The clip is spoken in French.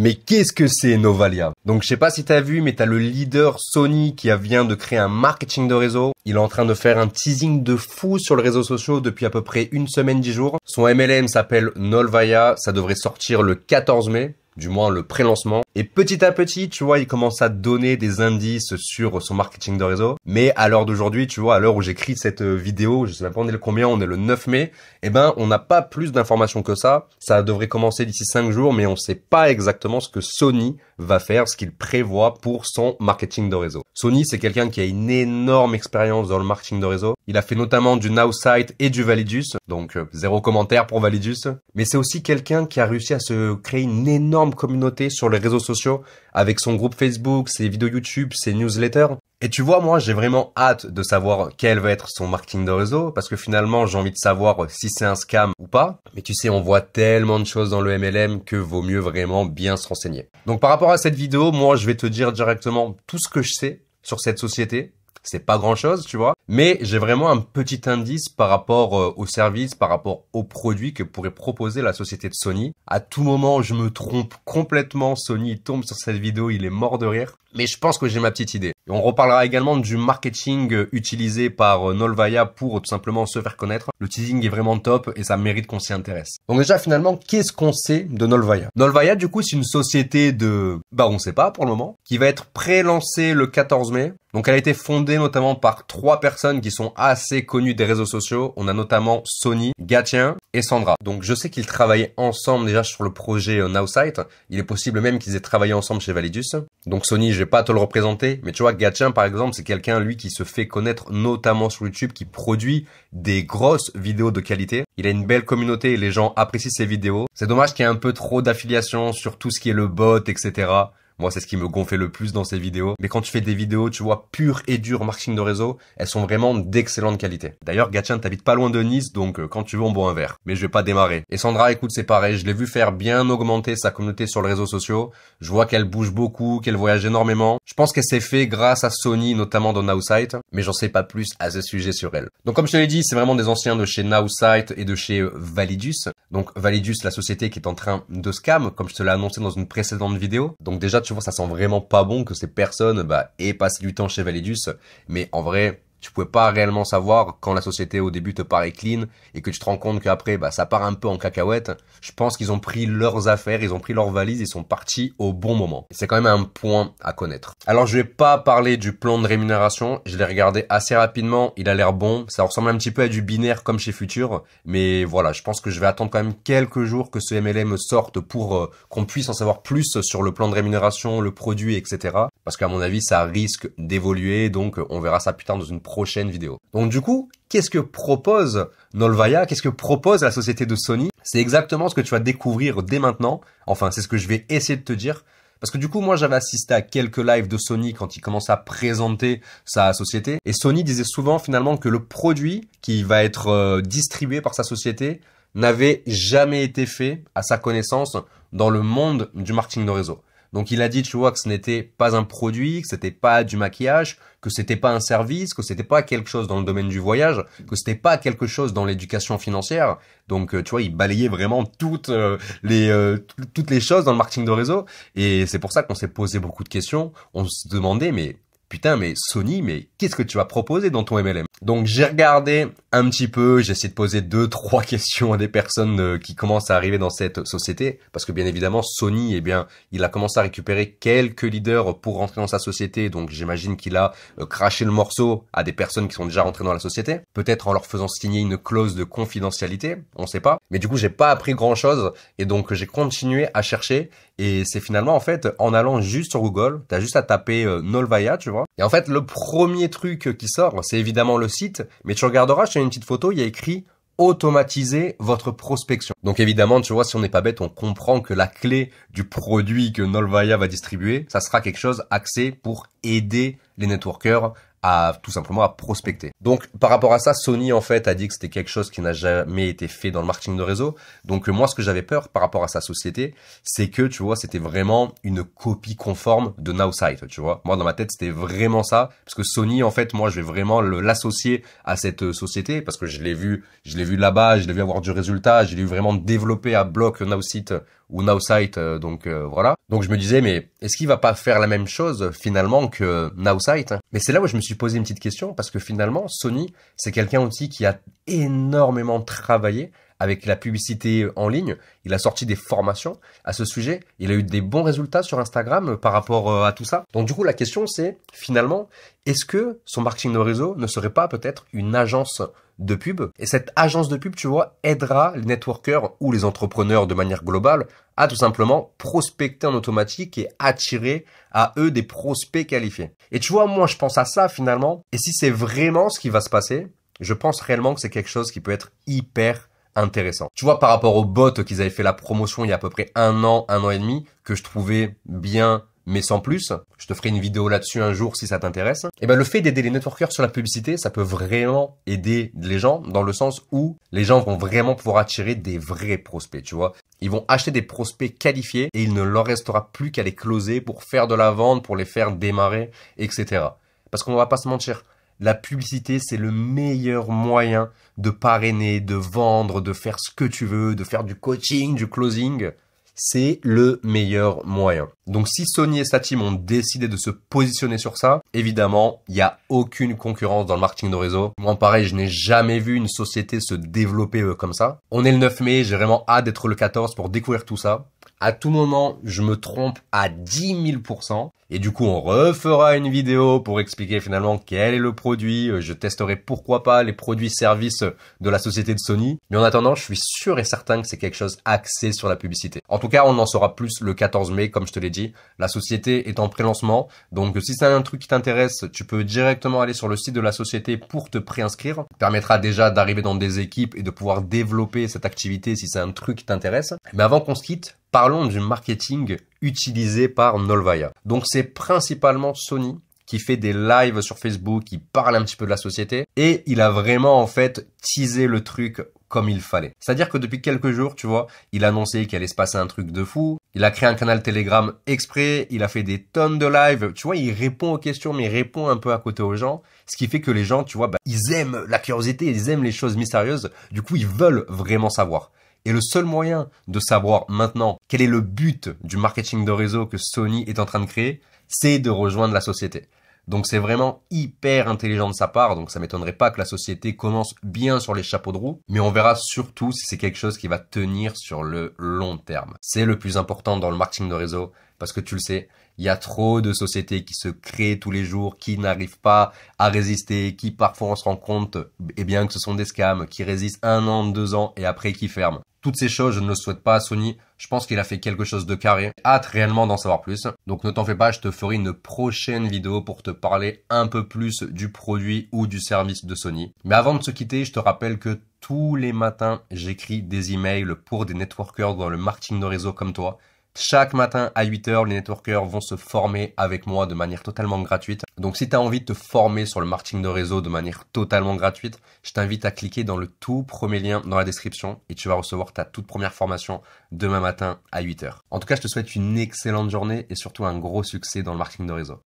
Mais qu'est-ce que c'est Novalia? Donc je sais pas si t'as vu, mais t'as le leader Sony qui vient de créer un marketing de réseau. Il est en train de faire un teasing de fou sur les réseaux sociaux depuis à peu près une semaine, 10 jours. Son MLM s'appelle Nolvaya, ça devrait sortir le 14 mai. Du moins le pré-lancement. Et petit à petit, tu vois, il commence à donner des indices sur son marketing de réseau. Mais à l'heure d'aujourd'hui, tu vois, à l'heure où j'écris cette vidéo, je sais même pas on est le combien, on est le 9 mai, eh ben, on n'a pas plus d'informations que ça. Ça devrait commencer d'ici 5 jours, mais on sait pas exactement ce que Sony va faire, ce qu'il prévoit pour son marketing de réseau. Sony, c'est quelqu'un qui a une énorme expérience dans le marketing de réseau. Il a fait notamment du Nowsite et du Validus, donc zéro commentaire pour Validus. Mais c'est aussi quelqu'un qui a réussi à se créer une énorme communauté sur les réseaux sociaux avec son groupe Facebook, ses vidéos YouTube, ses newsletters. Et tu vois, moi, j'ai vraiment hâte de savoir quel va être son marketing de réseau parce que finalement, j'ai envie de savoir si c'est un scam ou pas. Mais tu sais, on voit tellement de choses dans le MLM que vaut mieux vraiment bien se renseigner. Donc, par rapport à cette vidéo, moi, je vais te dire directement tout ce que je sais sur cette société. C'est pas grand chose, tu vois. Mais j'ai vraiment un petit indice par rapport au service, par rapport aux produits que pourrait proposer la société de Sony. À tout moment, je me trompe complètement. Sony tombe sur cette vidéo, il est mort de rire. Mais je pense que j'ai ma petite idée. Et on reparlera également du marketing utilisé par Nolvaya pour tout simplement se faire connaître. Le teasing est vraiment top et ça mérite qu'on s'y intéresse. Donc déjà, finalement, qu'est-ce qu'on sait de Nolvaya? Nolvaya, du coup, c'est une société de... on sait pas pour le moment. Qui va être pré-lancée le 14 mai. Donc elle a été fondée notamment par 3 personnes qui sont assez connues des réseaux sociaux. On a notamment Sony, Gatien et Sandra. Donc je sais qu'ils travaillaient ensemble déjà sur le projet Nowsite. Il est possible même qu'ils aient travaillé ensemble chez Validus. Donc Sony, je vais pas te le représenter, mais tu vois, Gatien par exemple, c'est quelqu'un lui qui se fait connaître notamment sur YouTube, qui produit des grosses vidéos de qualité. Il a une belle communauté et les gens apprécient ses vidéos. C'est dommage qu'il y ait un peu trop d'affiliation sur tout ce qui est le bot, etc. Moi, c'est ce qui me gonflait le plus dans ces vidéos. Mais quand tu fais des vidéos, tu vois, pures et dures marketing de réseau, elles sont vraiment d'excellente qualité. D'ailleurs, Gatien, t'habites pas loin de Nice, donc quand tu veux, on boit un verre. Mais je vais pas démarrer. Et Sandra, écoute, c'est pareil. Je l'ai vu faire bien augmenter sa communauté sur les réseaux sociaux. Je vois qu'elle bouge beaucoup, qu'elle voyage énormément. Je pense qu'elle s'est fait grâce à Sony, notamment dans Nowsite. Mais j'en sais pas plus à ce sujet sur elle. Donc, comme je te l'ai dit, c'est vraiment des anciens de chez Nowsite et de chez Validus. Donc, Validus, la société qui est en train de scam, comme je te l'ai annoncé dans une précédente vidéo. Donc, déjà, tu vois, ça sent vraiment pas bon que ces personnes aient passé du temps chez Validus, mais en vrai, tu pouvais pas réellement savoir quand la société au début te paraît clean et que tu te rends compte qu'après ça part un peu en cacahuète. Je pense qu'ils ont pris leurs affaires, ils ont pris leurs valises, ils sont partis au bon moment. C'est quand même un point à connaître. Alors je vais pas parler du plan de rémunération, je l'ai regardé assez rapidement, il a l'air bon, ça ressemble un petit peu à du binaire comme chez Futur, mais voilà, je pense que je vais attendre quand même quelques jours que ce MLM sorte pour qu'on puisse en savoir plus sur le plan de rémunération, le produit, etc. Parce qu'à mon avis, ça risque d'évoluer, donc on verra ça plus tard dans une prochaine vidéo. Donc du coup, qu'est-ce que propose Nolvaya? Qu'est-ce que propose la société de Sony? C'est exactement ce que tu vas découvrir dès maintenant. Enfin, c'est ce que je vais essayer de te dire. Parce que du coup, moi, j'avais assisté à quelques lives de Sony quand il commençait à présenter sa société. Et Sony disait souvent finalement que le produit qui va être distribué par sa société n'avait jamais été fait, à sa connaissance, dans le monde du marketing de réseau. Donc il a dit, tu vois, que ce n'était pas un produit, que c'était pas du maquillage, que c'était pas un service, que c'était pas quelque chose dans le domaine du voyage, que c'était pas quelque chose dans l'éducation financière. Donc tu vois, il balayait vraiment toutes les choses dans le marketing de réseau. Et c'est pour ça qu'on s'est posé beaucoup de questions. On se demandait, mais putain, mais Sony, mais qu'est-ce que tu vas proposer dans ton MLM? Donc j'ai regardé un petit peu, j'ai essayé de poser 2-3 questions à des personnes qui commencent à arriver dans cette société, parce que bien évidemment Sony, il a commencé à récupérer quelques leaders pour rentrer dans sa société, donc j'imagine qu'il a craché le morceau à des personnes qui sont déjà rentrées dans la société, peut-être en leur faisant signer une clause de confidentialité, on sait pas, mais du coup j'ai pas appris grand chose, et donc j'ai continué à chercher, et c'est finalement en fait en allant juste sur Google, t'as juste à taper Nolvaya, tu vois, et en fait le premier truc qui sort, c'est évidemment le site, mais tu regarderas, je te mets une petite photo, il y a écrit automatiser votre prospection. Donc évidemment, tu vois, si on n'est pas bête, on comprend que la clé du produit que Nolvaya va distribuer, ça sera quelque chose axé pour aider les networkers à tout simplement à prospecter. Donc par rapport à ça, Sony en fait a dit que c'était quelque chose qui n'a jamais été fait dans le marketing de réseau. Donc moi ce que j'avais peur par rapport à sa société, c'est que tu vois, c'était vraiment une copie conforme de Nowsite, tu vois. Moi dans ma tête, c'était vraiment ça parce que Sony en fait, moi je vais vraiment l'associer à cette société parce que je l'ai vu là-bas, je l'ai vu avoir du résultat, je l'ai vu vraiment développer à bloc Nowsite ou Nowsite, voilà. Donc je me disais, mais est-ce qu'il va pas faire la même chose finalement que Nowsite? Mais c'est là où je me suis posé une petite question, parce que finalement, Sony, c'est quelqu'un aussi qui a énormément travaillé avec la publicité en ligne. Il a sorti des formations à ce sujet. Il a eu des bons résultats sur Instagram par rapport à tout ça. Donc du coup, la question c'est, finalement, est-ce que son marketing de réseau ne serait pas peut-être une agence de pub? Et cette agence de pub, tu vois, aidera les networkers ou les entrepreneurs de manière globale à tout simplement prospecter en automatique et attirer à eux des prospects qualifiés. Et tu vois, moi, je pense à ça finalement. Et si c'est vraiment ce qui va se passer, je pense réellement que c'est quelque chose qui peut être hyper intéressant. Tu vois, par rapport aux bots qu'ils avaient fait la promotion il y a à peu près un an et demi, que je trouvais bien, mais sans plus, je te ferai une vidéo là-dessus un jour si ça t'intéresse. Et ben le fait d'aider les networkers sur la publicité, ça peut vraiment aider les gens dans le sens où les gens vont vraiment pouvoir attirer des vrais prospects, tu vois. Ils vont acheter des prospects qualifiés et il ne leur restera plus qu'à les closer pour faire de la vente, pour les faire démarrer, etc. Parce qu'on va pas se mentir, la publicité, c'est le meilleur moyen de parrainer, de vendre, de faire ce que tu veux, de faire du coaching, du closing. C'est le meilleur moyen. Donc si Sony et sa team ont décidé de se positionner sur ça, évidemment, il n'y a aucune concurrence dans le marketing de réseau. Moi, pareil, je n'ai jamais vu une société se développer comme ça. On est le 9 mai, j'ai vraiment hâte d'être le 14 pour découvrir tout ça. À tout moment, je me trompe à 10 000%. Et du coup, on refera une vidéo pour expliquer finalement quel est le produit. Je testerai pourquoi pas les produits services de la société de Sony. Mais en attendant, je suis sûr et certain que c'est quelque chose axé sur la publicité. En tout cas, on en saura plus le 14 mai, comme je te l'ai dit. La société est en pré-lancement. Donc, si c'est un truc qui t'intéresse, tu peux directement aller sur le site de la société pour te préinscrire. Ça permettra déjà d'arriver dans des équipes et de pouvoir développer cette activité si c'est un truc qui t'intéresse. Mais avant qu'on se quitte, parlons du marketing utilisé par Nolvaia. Donc c'est principalement Sony qui fait des lives sur Facebook, qui parle un petit peu de la société et il a vraiment en fait teasé le truc comme il fallait. C'est-à-dire que depuis quelques jours, tu vois, il a annoncé qu'il allait se passer un truc de fou. Il a créé un canal Telegram exprès, il a fait des tonnes de lives. Tu vois, il répond aux questions, mais il répond un peu à côté aux gens. Ce qui fait que les gens, tu vois, ils aiment la curiosité, ils aiment les choses mystérieuses. Du coup, ils veulent vraiment savoir. Et le seul moyen de savoir maintenant quel est le but du marketing de réseau que Sony est en train de créer, c'est de rejoindre la société. Donc c'est vraiment hyper intelligent de sa part, donc ça m'étonnerait pas que la société commence bien sur les chapeaux de roue, mais on verra surtout si c'est quelque chose qui va tenir sur le long terme. C'est le plus important dans le marketing de réseau, parce que tu le sais, il y a trop de sociétés qui se créent tous les jours, qui n'arrivent pas à résister, qui parfois on se rend compte que ce sont des scams, qui résistent 1 an, 2 ans et après qui ferment. Toutes ces choses, je ne le souhaite pas à Sony. Je pense qu'il a fait quelque chose de carré. Hâte réellement d'en savoir plus. Donc ne t'en fais pas, je te ferai une prochaine vidéo pour te parler un peu plus du produit ou du service de Sony. Mais avant de se quitter, je te rappelle que tous les matins, j'écris des emails pour des networkers dans le marketing de réseau comme toi. Chaque matin à 8 h, les networkers vont se former avec moi de manière totalement gratuite. Donc si tu as envie de te former sur le marketing de réseau de manière totalement gratuite, je t'invite à cliquer dans le tout premier lien dans la description et tu vas recevoir ta toute première formation demain matin à 8 h. En tout cas, je te souhaite une excellente journée et surtout un gros succès dans le marketing de réseau.